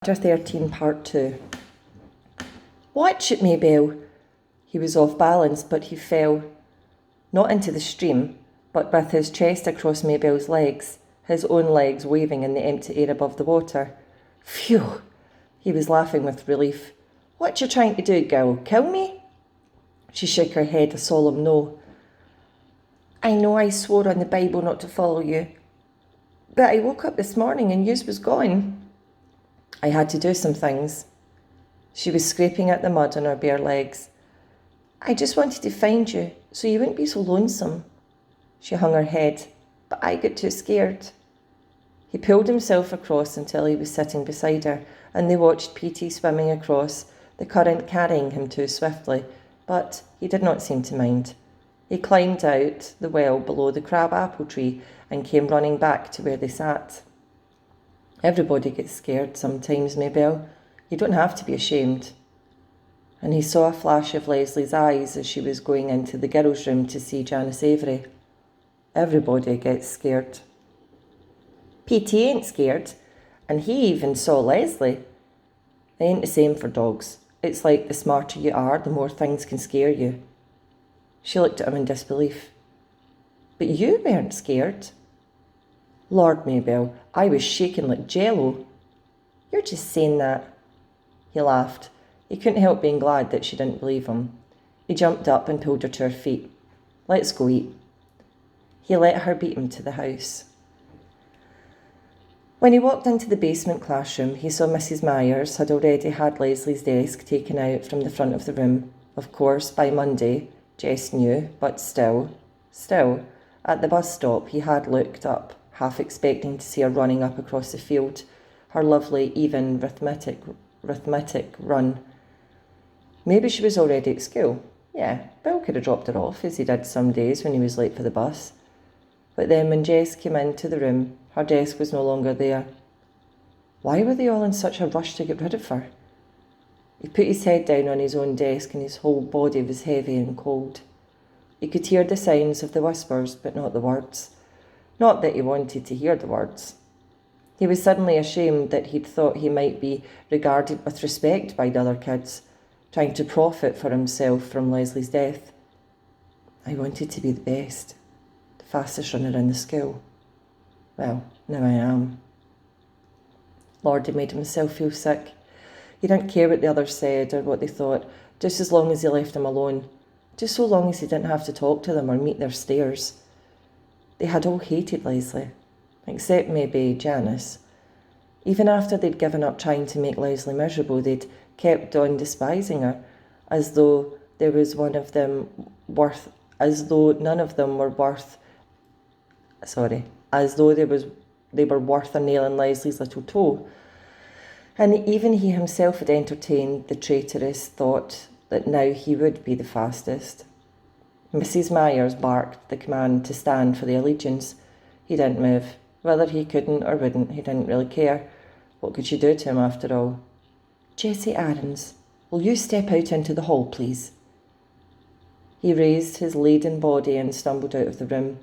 Chapter 13, part 2. Watch it, Maybelle. He was off balance, but he fell, not into the stream, but with his chest across Maybelle's legs, his own legs waving in the empty air above the water. Phew! He was laughing with relief. What you trying to do, girl? Kill me? She shook her head, a solemn no. I know I swore on the Bible not to follow you, but I woke up this morning and yous was gone. I had to do some things. She was scraping at the mud on her bare legs. I just wanted to find you, so you wouldn't be so lonesome. She hung her head, but I got too scared. He pulled himself across until he was sitting beside her, and they watched Petey swimming across, the current carrying him too swiftly, but he did not seem to mind. He climbed out the well below the crab apple tree and came running back to where they sat. Everybody gets scared sometimes, Maybelle. You don't have to be ashamed. And he saw a flash of Leslie's eyes as she was going into the girls' room to see Janice Avery. Everybody gets scared. Petey ain't scared, and he even saw Leslie. They ain't the same for dogs. It's like the smarter you are, the more things can scare you. She looked at him in disbelief. But you weren't scared. Lord, Maybelle, I was shaking like jello. You're just saying that. He laughed. He couldn't help being glad that she didn't believe him. He jumped up and pulled her to her feet. Let's go eat. He let her beat him to the house. When he walked into the basement classroom, he saw Mrs. Myers had already had Leslie's desk taken out from the front of the room. Of course, by Monday, Jess knew, but still, at the bus stop, he had looked up, half expecting to see her running up across the field, her lovely, even, rhythmic run. Maybe she was already at school. Yeah, Bill could have dropped her off, as he did some days when he was late for the bus. But then when Jess came into the room, her desk was no longer there. Why were they all in such a rush to get rid of her? He put his head down on his own desk and his whole body was heavy and cold. He could hear the sounds of the whispers, but not the words. Not that he wanted to hear the words. He was suddenly ashamed that he'd thought he might be regarded with respect by the other kids, trying to profit for himself from Leslie's death. I wanted to be the best, the fastest runner in the school. Well, now I am. Lord, he made himself feel sick. He didn't care what the others said or what they thought, just as long as he left them alone, just so long as he didn't have to talk to them or meet their stares. They had all hated Leslie, except maybe Janice. Even after they'd given up trying to make Leslie miserable, they'd kept on despising her, as though there was one of them worth, as though none of them were worth, as though they were worth a nail in Leslie's little toe. And even he himself had entertained the traitorous thought that now he would be the fastest. Mrs. Myers barked the command to stand for the allegiance. He didn't move. Whether he couldn't or wouldn't, he didn't really care. What could she do to him after all? Jessie Aarons, will you step out into the hall, please? He raised his laden body and stumbled out of the room.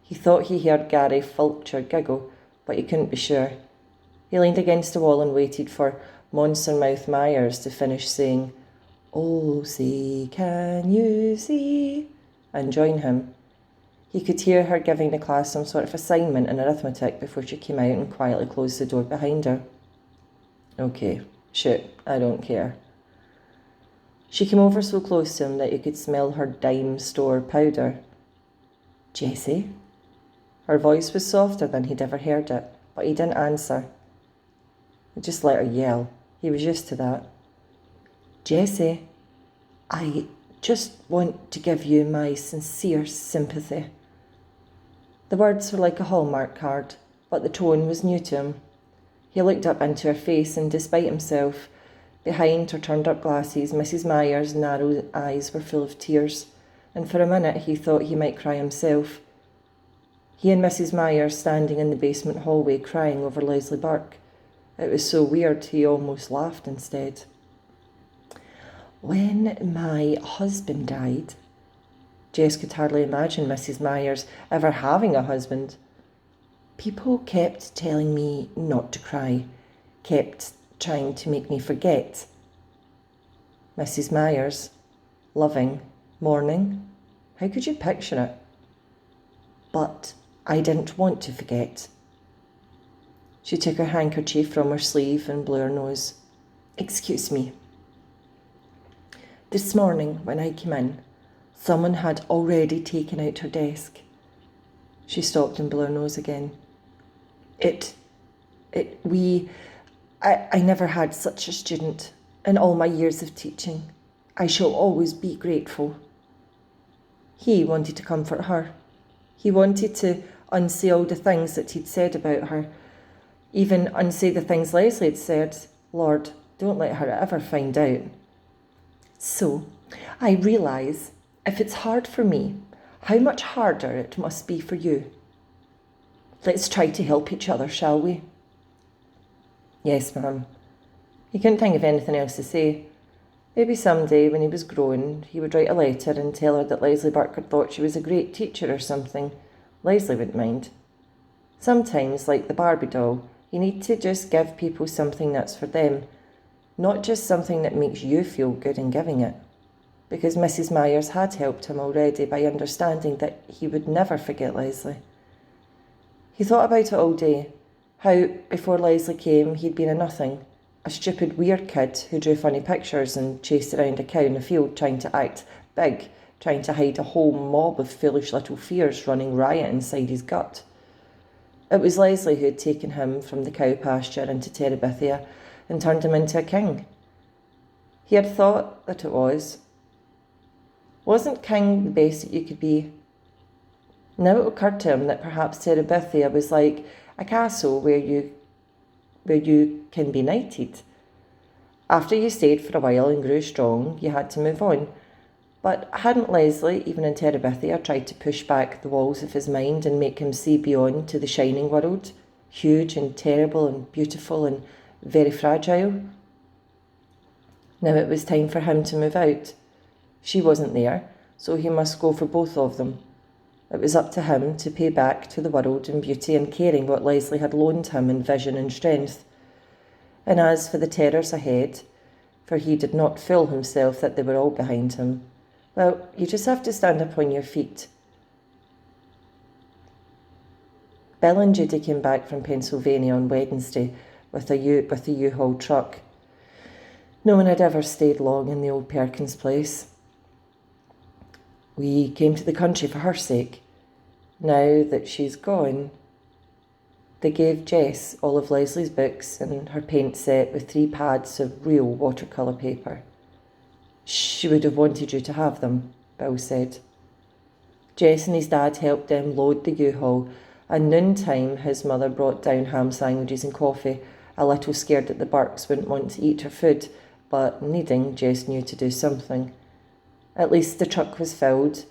He thought he heard Gary Fulcher giggle, but he couldn't be sure. He leaned against the wall and waited for Monstermouth Myers to finish saying, "Oh, see, can you see?" and join him. He could hear her giving the class some sort of assignment in arithmetic before she came out and quietly closed the door behind her. Okay, shoot, I don't care. She came over so close to him that he could smell her dime store powder. Jessie? Her voice was softer than he'd ever heard it, but he didn't answer. He just let her yell. He was used to that. Jessie, I just want to give you my sincere sympathy. The words were like a Hallmark card, but the tone was new to him. He looked up into her face, and despite himself, behind her turned-up glasses, Mrs. Myers' narrow eyes were full of tears, and for a minute he thought he might cry himself. He and Mrs. Myers standing in the basement hallway crying over Leslie Burke. It was so weird he almost laughed instead. When my husband died, Jess could hardly imagine Mrs. Myers ever having a husband. People kept telling me not to cry, kept trying to make me forget. Mrs. Myers, loving, mourning. How could you picture it? But I didn't want to forget. She took her handkerchief from her sleeve and blew her nose. Excuse me. This morning, when I came in, someone had already taken out her desk. She stopped and blew her nose again. I never had such a student in all my years of teaching. I shall always be grateful. He wanted to comfort her. He wanted to unsay all the things that he'd said about her, even unsay the things Leslie had said. Lord, don't let her ever find out. So, I realise, if it's hard for me, how much harder it must be for you. Let's try to help each other, shall we? Yes, ma'am. He couldn't think of anything else to say. Maybe someday, when he was grown, he would write a letter and tell her that Leslie Burkhardt thought she was a great teacher or something. Leslie wouldn't mind. Sometimes, like the Barbie doll, you need to just give people something that's for them, not just something that makes you feel good in giving it. Because Mrs. Myers had helped him already by understanding that he would never forget Leslie. He thought about it all day, how before Leslie came he'd been a nothing, a stupid weird kid who drew funny pictures and chased around a cow in a field trying to act big, trying to hide a whole mob of foolish little fears running riot inside his gut. It was Leslie who had taken him from the cow pasture into Terrabithia and turned him into a king. He had thought that it was. Wasn't king the best that you could be? Now it occurred to him that perhaps Terrabithia was like a castle where you can be knighted. After you stayed for a while and grew strong, you had to move on. But hadn't Leslie, even in Terrabithia, tried to push back the walls of his mind and make him see beyond to the shining world, huge and terrible and beautiful and very fragile? Now it was time for him to move out. She wasn't there, so he must go for both of them. It was up to him to pay back to the world in beauty and caring what Leslie had loaned him in vision and strength. And as for the terrors ahead, for he did not fool himself that they were all behind him, well, you just have to stand up on your feet. Bill and Judy came back from Pennsylvania on Wednesday with a U-Haul truck. No one had ever stayed long in the old Perkins place. We came to the country for her sake. Now that she's gone, they gave Jess all of Leslie's books and her paint set with 3 pads of real watercolour paper. She would have wanted you to have them, Bill said. Jess and his dad helped them load the U-Haul, and noontime his mother brought down ham sandwiches and coffee, a little scared that the Burkes wouldn't want to eat her food, but needing, Jess knew, to do something. At least the truck was filled,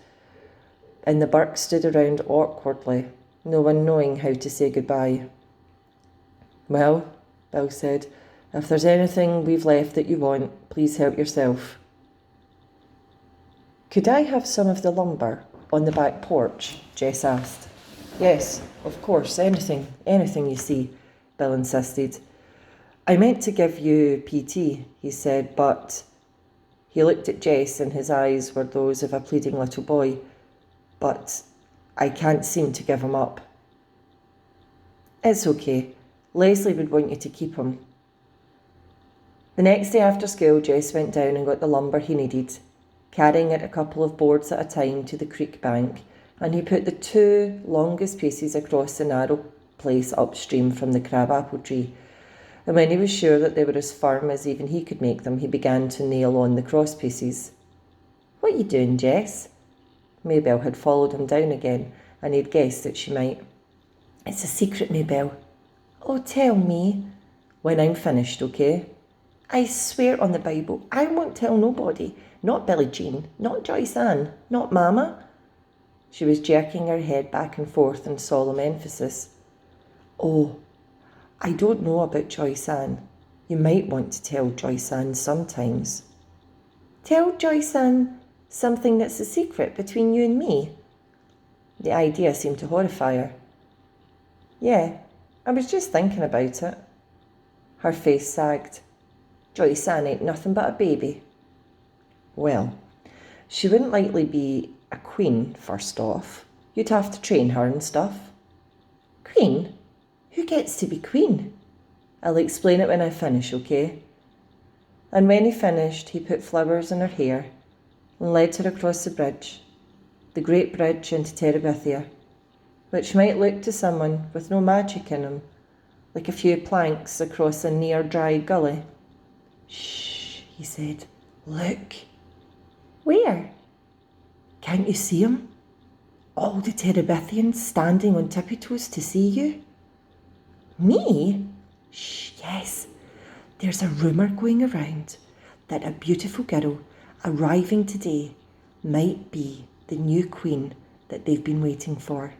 and the Burkes stood around awkwardly, no one knowing how to say goodbye. Well, Bill said, if there's anything we've left that you want, please help yourself. Could I have some of the lumber on the back porch? Jess asked. Yes, of course, anything you see, Bill insisted. I meant to give you PT, he said, but... He looked at Jess and his eyes were those of a pleading little boy. But I can't seem to give him up. It's okay. Leslie would want you to keep him. The next day after school, Jess went down and got the lumber he needed, carrying it a couple of boards at a time to the creek bank, and he put the 2 longest pieces across the narrow place upstream from the crabapple tree. And when he was sure that they were as firm as even he could make them, he began to nail on the cross pieces. What are you doing, Jess? Maybelle had followed him down again, and he'd guessed that she might. It's a secret, Maybelle. Oh, tell me. When I'm finished, okay? I swear on the Bible, I won't tell nobody. Not Billie Jean, not Joyce Ann, not Mama. She was jerking her head back and forth in solemn emphasis. Oh, I don't know about Joyce Ann. You might want to tell Joyce Ann sometimes. Tell Joyce Ann something that's a secret between you and me? The idea seemed to horrify her. Yeah, I was just thinking about it. Her face sagged. Joyce Ann ain't nothing but a baby. Well, she wouldn't likely be a queen, first off. You'd have to train her and stuff. Queen? Who gets to be queen? I'll explain it when I finish, okay? And when he finished, he put flowers in her hair and led her across the bridge, the great bridge into Terrabithia, which might look to someone with no magic in him like a few planks across a near-dry gully. Shh, he said. Look. Where? Can't you see him? All the Terrabithians standing on tippy toes to see you. Me? Shh, yes. There's a rumour going around that a beautiful girl arriving today might be the new queen that they've been waiting for.